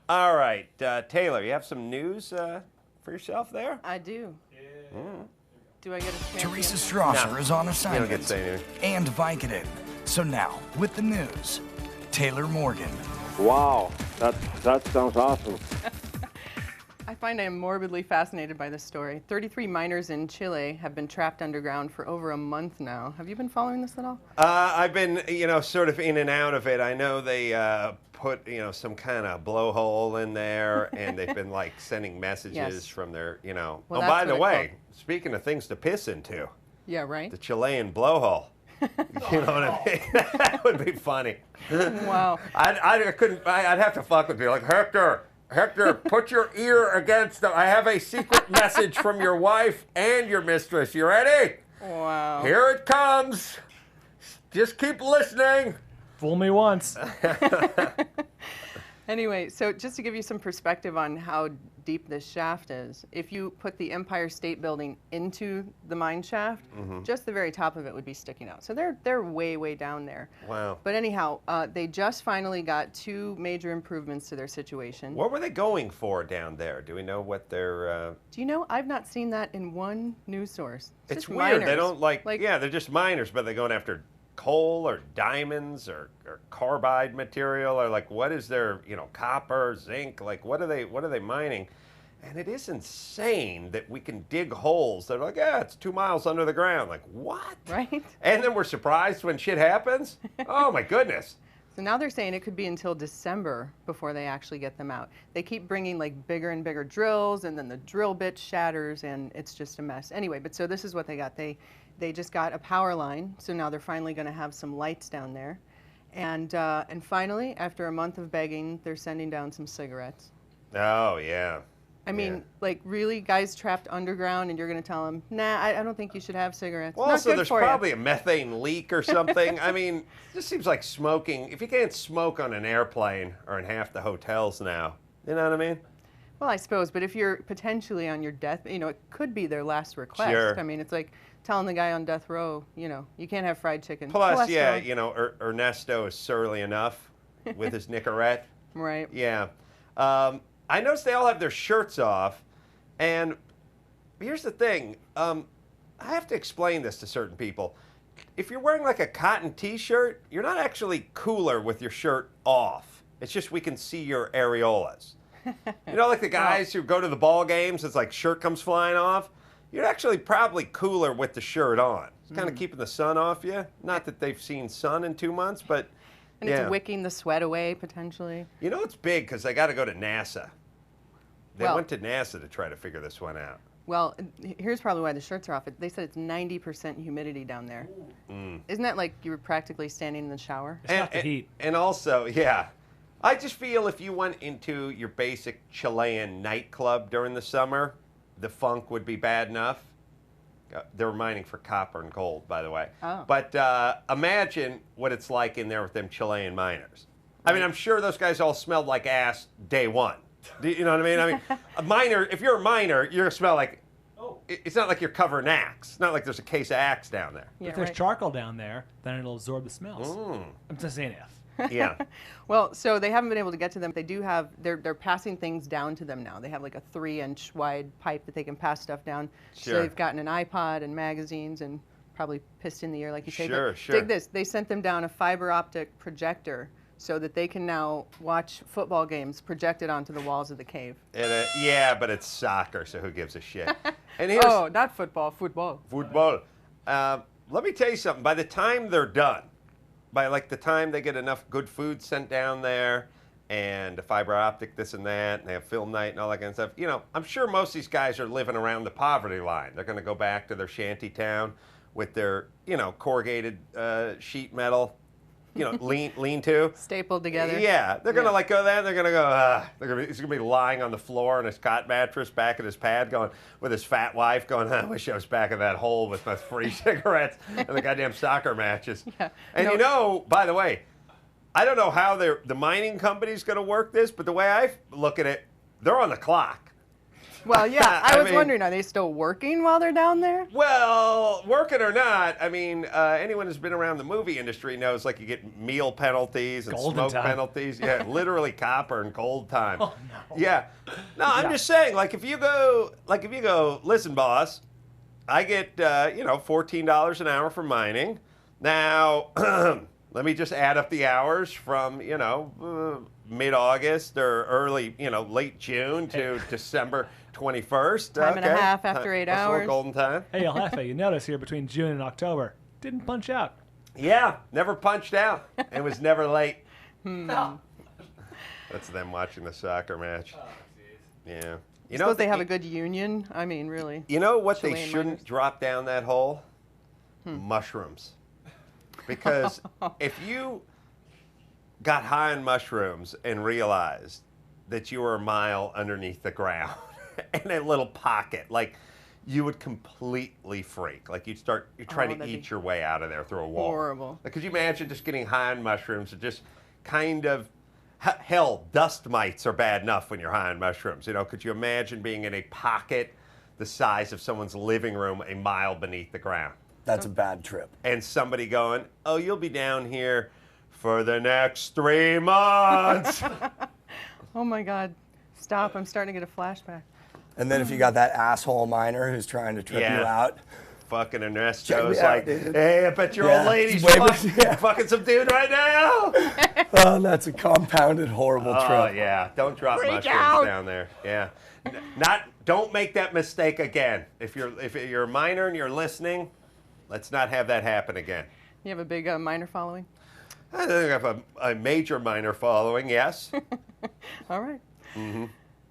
All right, Taylor, you have some news for yourself there? I do. Yeah. Do I get a chance? Teresa Strasser is on assignment. You don't get to say anything. And Vicodin. So now, with the news, Taylor Morgan. Wow, that sounds awesome. I find I am morbidly fascinated by this story. 33 miners in Chile have been trapped underground for over a month now. Have you been following this at all? I've been, sort of in and out of it. I know they put, some kind of blowhole in there, and they've been like sending messages Yes. from their, Well, Oh, that's by the what it's way, called. speaking of things to piss into, Yeah, right? the Chilean blowhole. You know what I mean? That would be funny. Wow. I'd have to fuck with you. Like, Hector, put your ear against them. I have a secret message from your wife and your mistress. You ready? Wow. Here it comes. Just keep listening. Fool me once. Anyway, so just to give you some perspective on how deep this shaft is, if you put the Empire State Building into the mine shaft, just the very top of it would be sticking out. So they're way, way down there. Wow. But anyhow, they just finally got 2 major improvements to their situation. What were they going for down there? Do we know what they're... Do you know, I've not seen that in one news source. It's just weird. miners. They don't yeah, they're just miners, but they're going after coal or diamonds or carbide material, or like, what is their, copper, zinc, like what are they mining? And it is insane that we can dig holes. They're like, yeah, it's 2 miles under the ground. Like, what? Right? And then we're surprised when shit happens? Oh my goodness. So now they're saying it could be until December before they actually get them out. They keep bringing like bigger and bigger drills, and then the drill bit shatters, and it's just a mess. Anyway, but so this is what they got. They just got a power line, so now they're finally going to have some lights down there. And finally, after a month of begging, they're sending down some cigarettes. Oh, yeah. I mean, like, really, guys trapped underground, and you're going to tell them, nah, I don't think you should have cigarettes. Well, Not also, good there's for you. probably a methane leak or something. I mean, it just seems like smoking. If you can't smoke on an airplane or in half the hotels now, you know what I mean? Well, I suppose, but if you're potentially on your death, it could be their last request. Sure. I mean, it's like telling the guy on death row, you can't have fried chicken. Plus, yeah, Cholesterol. Ernesto is surly enough with his Nicorette. Right. Yeah. I noticed they all have their shirts off, and here's the thing. I have to explain this to certain people. If you're wearing like a cotton t-shirt, you're not actually cooler with your shirt off. It's just we can see your areolas. Like the guys who go to the ball games, it's like shirt comes flying off. You're actually probably cooler with the shirt on. It's kind of keeping the sun off you. Not that they've seen sun in 2 months, but And it's wicking the sweat away, potentially. It's big because they got to go to NASA. They Well- went to NASA to try to figure this one out. Well, here's probably why the shirts are off. They said it's 90% humidity down there. Isn't that like you were practically standing in the shower? It's not the heat. And also, yeah, I just feel if you went into your basic Chilean nightclub during the summer, the funk would be bad enough. They're mining for copper and gold, by the way. Oh. But imagine what it's like in there with them Chilean miners. I mean, I'm sure those guys all smelled like ass day one. Do you know what I mean? I mean, a miner, if you're a miner, you're going to smell like, it's not like you're covering Axe. It's not like there's a case of Axe down there. Yeah, If there's right. charcoal down there, then it'll absorb the smells. I'm just saying if. Yeah. Well, so they haven't been able to get to them. They do have, they're passing things down to them now. They have like a 3-inch wide pipe that they can pass stuff down. Sure. So they've gotten an iPod and magazines and probably pissed in the air, like you say. Sure, But sure. dig this. They sent them down a fiber optic projector so that they can now watch football games projected onto the walls of the cave. Yeah, but it's soccer, so who gives a shit? And here's Oh, not football, football. football. Let me tell you something. By the time they're done, by like the time they get enough good food sent down there, and a fiber optic, this and that, and they have film night and all that kind of stuff, I'm sure most of these guys are living around the poverty line. They're going to go back to their shanty town with their, corrugated sheet metal, lean to. Stapled together. Yeah, they're gonna Yeah. like go there. They're gonna go. He's gonna be lying on the floor on his cot mattress, back at his pad, going with his fat wife, going. I wish I was back in that hole with my free cigarettes and the goddamn soccer matches. Yeah. And No. by the way, I don't know how the mining company's gonna work this, but the way I look at it, they're on the clock. Well, yeah, I was mean, wondering, are they still working while they're down there? Well, working or not, I mean, anyone who's been around the movie industry knows, like, you get meal penalties and Golden smoke time. penalties. Yeah, literally copper and gold time. Oh, no. Yeah. No, I'm just saying, like, if you go, listen, boss, I get, $14 an hour for mining. Now, let me just add up the hours from, mid-August or early, late June to December 21st. Time and a half after 8 That's a little hours. golden time. Hey, El Jefe, you notice here between June and October, didn't punch out. Yeah, never punched out and was never late. That's them watching the soccer match. Yeah. You know Suppose they the- have a good union. I mean, really. You know what they Chilean shouldn't miners. drop down that hole? Mushrooms. Because if you got high on mushrooms and realized that you were a mile underneath the ground in a little pocket, like, you would completely freak. Like, you're trying to that'd eat be your way out of there through a wall. horrible. Like, could you imagine just getting high on mushrooms and just kind of, hell, dust mites are bad enough when you're high on mushrooms. Could you imagine being in a pocket the size of someone's living room a mile beneath the ground? That's a bad trip. And somebody going, oh, you'll be down here for the next 3 months. Oh my God. Stop. I'm starting to get a flashback. And then if you got that asshole miner who's trying to trip you out. Fucking Check Ernesto's me out, like, dude. hey, I bet your Yeah, old lady's he's waving- fucking some dude right now. Oh, that's a compounded horrible Oh, trip. yeah. Don't drop mushrooms out. down there. Yeah. Don't make that mistake again. If you're a miner and you're listening, let's not have that happen again. You have a big miner following? I think I have a major miner following, yes. All right.